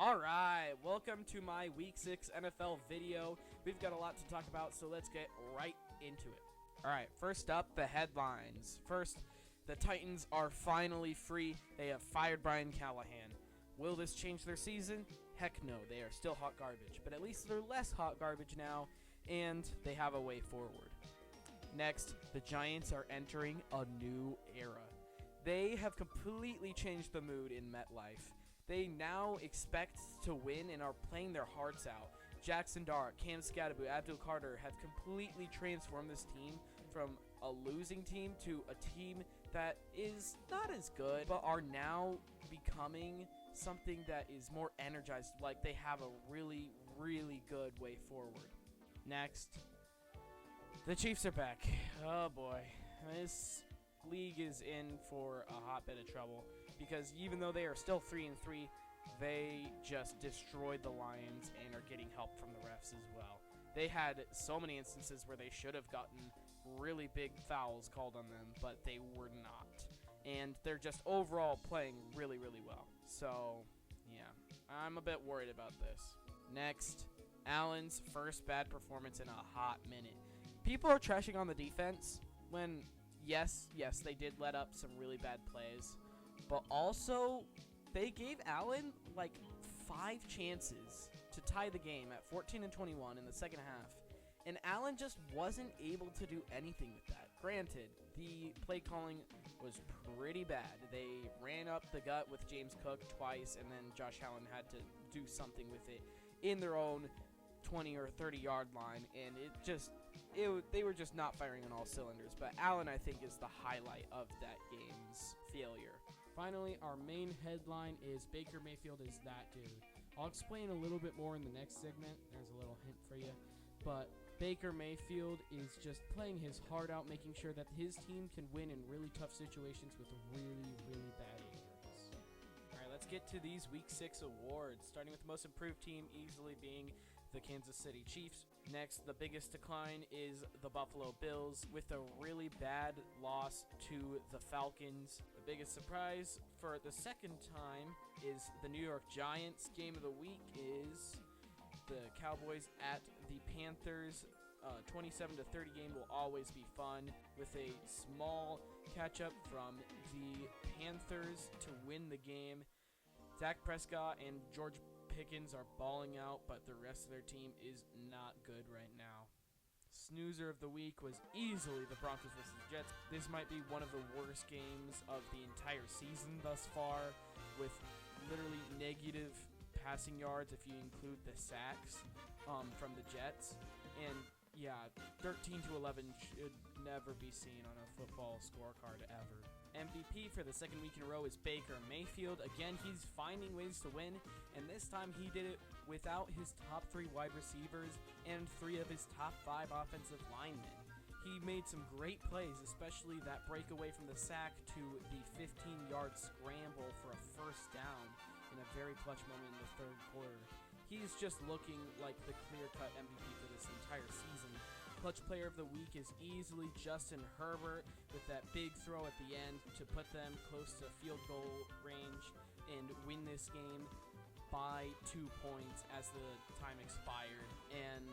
Alright, welcome to my Week 6 NFL video. We've got a lot to talk about, so let's get right into it. Alright, first up, the headlines. First, the Titans are finally free. They have fired Brian Callahan. Will this change their season? Heck no, they are still hot garbage. But at least they're less hot garbage now, and they have a way forward. Next, the Giants are entering a new era. They have completely changed the mood in MetLife. They now expect to win and are playing their hearts out. Jackson Dart, Cam Skattebo, Abdul Carter have completely transformed this team from a losing team to a team that is not as good, but are now becoming something that is more energized, like they have a really, really good way forward. Next, the Chiefs are back. Oh boy, this league is in for a hot bit of trouble because even though they are still 3-3, they just destroyed the Lions and are getting help from the refs as well. They had so many instances where they should have gotten really big fouls called on them, but they were not. And they're just overall playing really, really well. So, yeah, I'm a bit worried about this. Next, Allen's first bad performance in a hot minute. People are trashing on the defense when yes, they did let up some really bad plays, but also they gave Allen like 5 chances to tie the game at 14-21 in the second half, and Allen just wasn't able to do anything with that. Granted, the play calling was pretty bad. They ran up the gut with James Cook twice, and then Josh Allen had to do something with it in their own 20 or 30 yard line, and they were just not firing on all cylinders. But Allen, I think, is the highlight of that game's failure. Finally, our main headline is Baker Mayfield is that dude. I'll explain a little bit more in the next segment. There's a little hint for you. But Baker Mayfield is just playing his heart out, making sure that his team can win in really tough situations with really, really bad injuries. Alright, let's get to these Week 6 awards, starting with the most improved team easily being the Kansas City Chiefs. Next, the biggest decline is the Buffalo Bills with a really bad loss to the Falcons. The biggest surprise for the second time is the New York Giants. Game of the week is the Cowboys at the Panthers. 27-30 game will always be fun, with a small catch-up from the Panthers to win the game. Dak Prescott and George Pickens are balling out, but the rest of their team is not good right now. Snoozer of the week was easily the Broncos versus the Jets. This might be one of the worst games of the entire season thus far, with literally negative passing yards if you include the sacks from the Jets. And yeah, 13-11 should never be seen on a football scorecard ever. MVP for the second week in a row is Baker Mayfield. Again, he's finding ways to win, and this time he did it without his top 3 wide receivers and 3 of his top 5 offensive linemen. He made some great plays, especially that breakaway from the sack to the 15-yard scramble for a first down in a very clutch moment in the third quarter. He's just looking like the clear-cut MVP for this entire season. Clutch player of the week is easily Justin Herbert with that big throw at the end to put them close to field goal range and win this game by 2 points as the time expired. And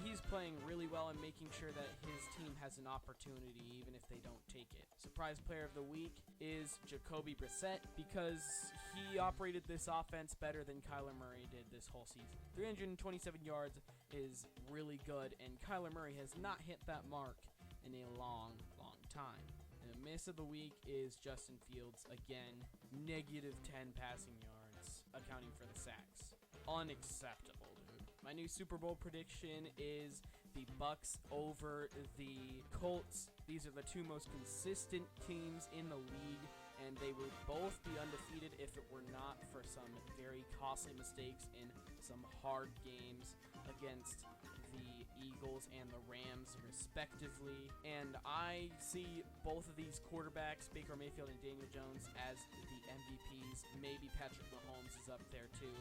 he's playing really well and making sure that his team has an opportunity even if they don't take it. Surprise player of the week is Jacoby Brissett because he operated this offense better than Kyler Murray did this whole season. 327 yards is really good, and Kyler Murray has not hit that mark in a long, long time. And the miss of the week is Justin Fields. Again, negative 10 passing yards, accounting for the sacks. Unacceptable, dude. My new Super Bowl prediction is the Bucs over the Colts. These are the 2 most consistent teams in the league, and they would both be undefeated if it were not for some very costly mistakes in some hard games against the Eagles and the Rams, respectively. And I see both of these quarterbacks, Baker Mayfield and Daniel Jones, as the MVPs. Maybe Patrick Mahomes is up there too,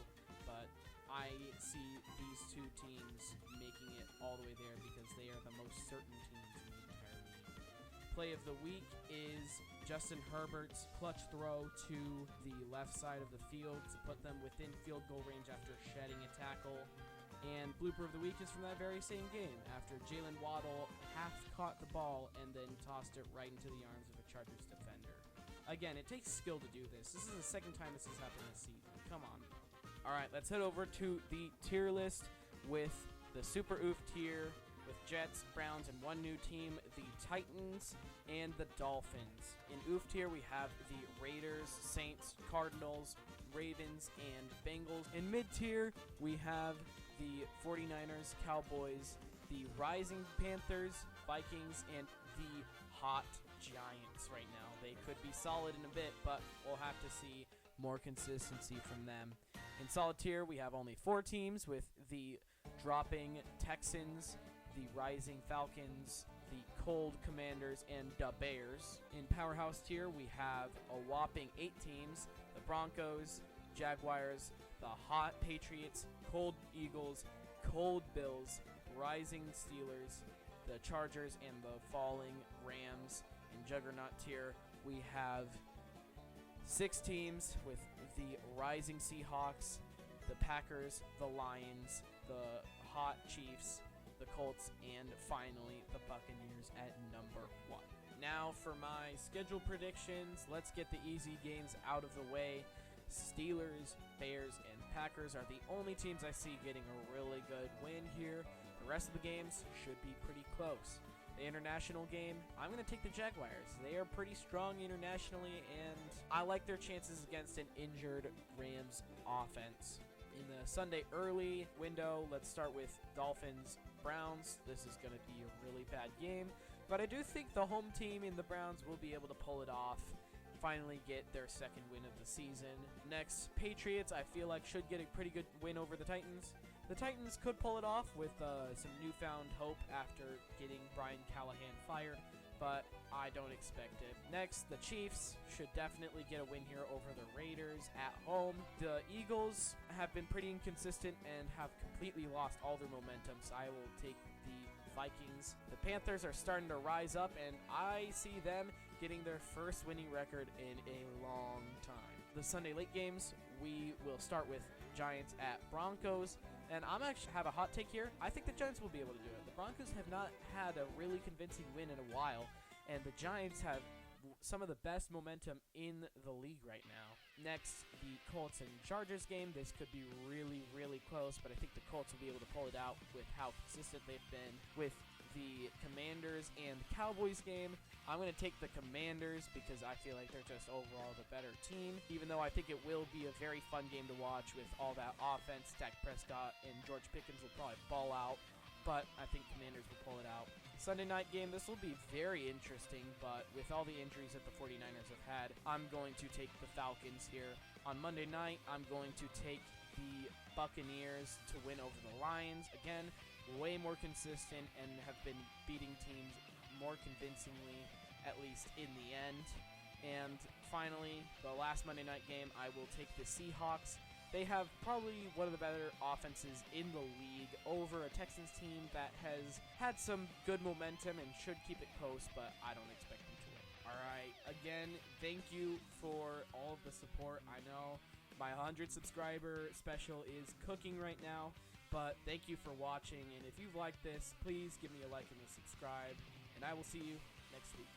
but I see these 2 teams making it all the way there because they are the most certain teams in the entire league. play of the week is Justin Herbert's clutch throw to the left side of the field to put them within field goal range after shedding a tackle. And blooper of the week is from that very same game, after Jalen Waddle half caught the ball and then tossed it right into the arms of a Chargers defender. Again, it takes skill to do this. This is the second time this has happened this season. Come on. All right, let's head over to the tier list with the Super Oof tier with Jets, Browns, and one new team, the Titans and the Dolphins. In Oof tier, we have the Raiders, Saints, Cardinals, Ravens, and Bengals. In mid tier, we have the 49ers, Cowboys, the rising Panthers, Vikings, and the hot Giants right now. They could be solid in a bit, but we'll have to see more consistency from them. In solid tier, we have only 4 teams, with the dropping Texans, the rising Falcons, the cold Commanders, and the Bears. In powerhouse tier, we have a whopping 8 teams, the Broncos, Jaguars, the hot Patriots, cold Eagles, cold Bills, rising Steelers, the Chargers, and the falling Rams. In juggernaut tier, we have 6 teams with the rising Seahawks, the Packers, the Lions, the hot Chiefs, the Colts, and finally the Buccaneers at number 1. Now for my schedule predictions, let's get the easy games out of the way. Steelers, Bears, and Packers are the only teams I see getting a really good win here. The rest of the games should be pretty close. The international game, I'm going to take the Jaguars. They are pretty strong internationally, and I like their chances against an injured Rams offense. In the Sunday early window, let's start with Dolphins-Browns. This is going to be a really bad game, but I do think the home team in the Browns will be able to pull it off, finally get their second win of the season. Next, Patriots, I feel like should get a pretty good win over the Titans. The Titans could pull it off with some newfound hope after getting Brian Callahan fired, but I don't expect it. Next, the Chiefs should definitely get a win here over the Raiders at home. The Eagles have been pretty inconsistent and have completely lost all their momentum, so I will take the Vikings. The Panthers are starting to rise up, and I see them getting their first winning record in a long time. The Sunday late games, we will start with Giants at Broncos. And I'm actually have a hot take here. I think the Giants will be able to do it. The Broncos have not had a really convincing win in a while, and the Giants have some of the best momentum in the league right now. Next, the Colts and Chargers game. This could be really, really close, but I think the Colts will be able to pull it out with how consistent they've been. With the Commanders and Cowboys game, I'm going to take the Commanders because I feel like they're just overall the better team, even though I think it will be a very fun game to watch with all that offense. Dak Prescott and George Pickens will probably ball out, but I think Commanders will pull it out. Sunday night game, this will be very interesting, but with all the injuries that the 49ers have had, I'm going to take the Falcons here. On Monday night, I'm going to take the Buccaneers to win over the Lions. Again, way more consistent and have been beating teams more convincingly, at least in the end. And finally, the last Monday night game, I will take the Seahawks. They have probably one of the better offenses in the league over a Texans team that has had some good momentum and should keep it close, but I don't expect them to win. All right, again, thank you for all of the support. I know my 100 subscriber special is cooking right now, but thank you for watching, and if you've liked this, please give me a like and a subscribe, and I will see you next week.